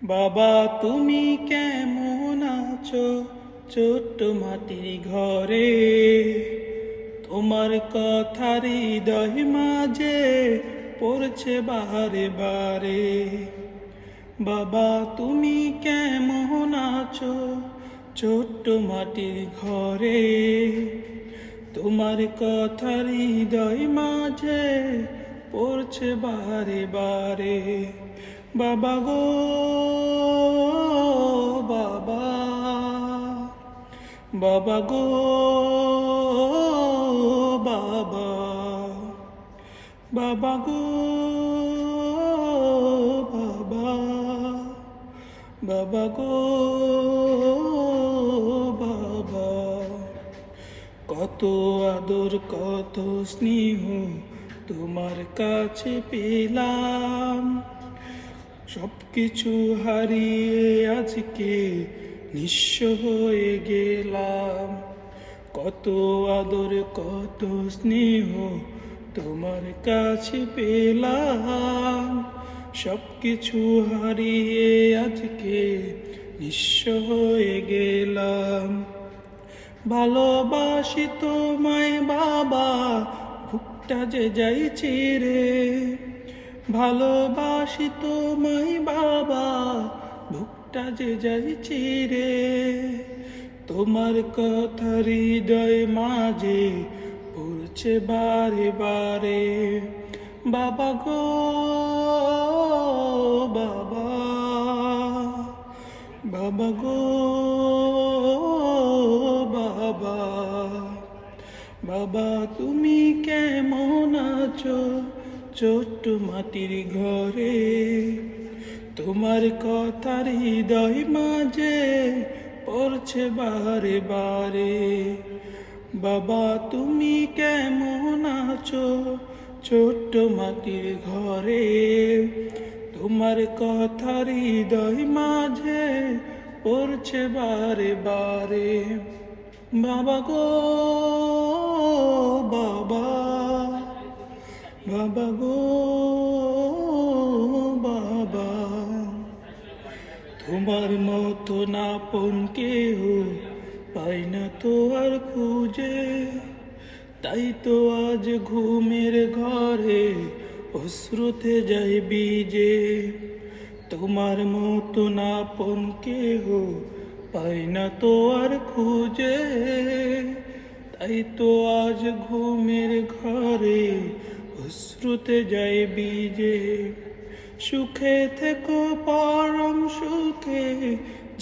বাবা তুমি কেমন আছো ছোট্ট মাটির ঘরে? তোমার কথা হৃদয় মাঝে পড়ছে বারে বারে। বাবা তুমি কেমন আছো ছোট্ট মাটির ঘরে? তোমার কথা হৃদয় মাঝে পড়ছে বারে বারে। বাবা গো বাবা, বাবা গো বাবা, বাবা গো বাবা, বাবা গো বাবা। কত আদর কত স্নেহ তোমার কাছে পেলাম, সবকিছু হারিয়ে আজকে নিঃস্ব হয়ে গেলাম। কত আদর কত স্নেহ তোমার কাছে পেলাম, সবকিছু হারিয়ে আজকে নিঃস্ব হয়ে গেলাম। ভালোবাসি তোমায় বাবা, বুকটা যে যাই চিরে। ভালোবাসি তোমায় বাবা, বুকটা যে যাই চিরে। তোমার কথা হৃদয় মাঝে পড়ছে বারে বারে। বাবা গো বাবা, বাবা গো বাবা, বাবা তুমি কেমন আছো ছোট্ট মাটির ঘরে? তোমার কথা হৃদয় মাঝে পড়ছে বারে বারে। বাবা তুমি কেমন আছো ছোট্ট মাটির ঘরে? তোমার কথা হৃদয় মাঝে পড়ছে বারে বারে। বাবা গো বাবা, বাবা গো বাবা, তোমার মতো আপন কেহ পাই না তো আর খুঁজে। তাই তো আজ ঘুমের ঘরে অশ্রুতে যাই ভিজে। তোমার মতো আপন কেহ পাই না তো আর খুঁজে। তাই তো আজ ঘুমের ঘরে অশ্রুতে যাই ভিজে। সুখে থেকো পরম সুখে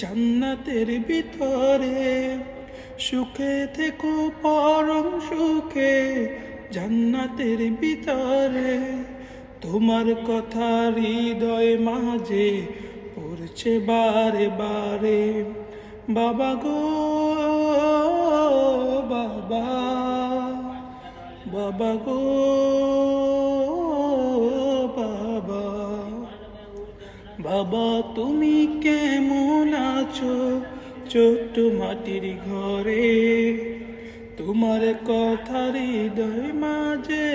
জান্নাতের ভিতরে। সুখে থেকো পরম সুখে জান্নাতের ভিতরে। তোমার কথা হৃদয় মাঝে পড়ছে বারে বারে। বাবা গো বাবা, বাবা গো বাবা, বাবা তুমি কেমন আছো ছোট্ট মাটির ঘরে? তোমার কথা হৃদয় মাঝে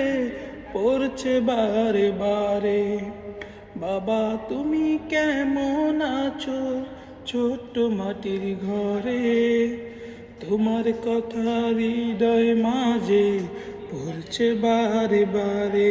পড়ছে বারে বারে। বাবা তুমি কেমন আছো ছোট্ট মাটির ঘরে? তোমার কথা হৃদয় মাঝে পড়ছে বারে বারে।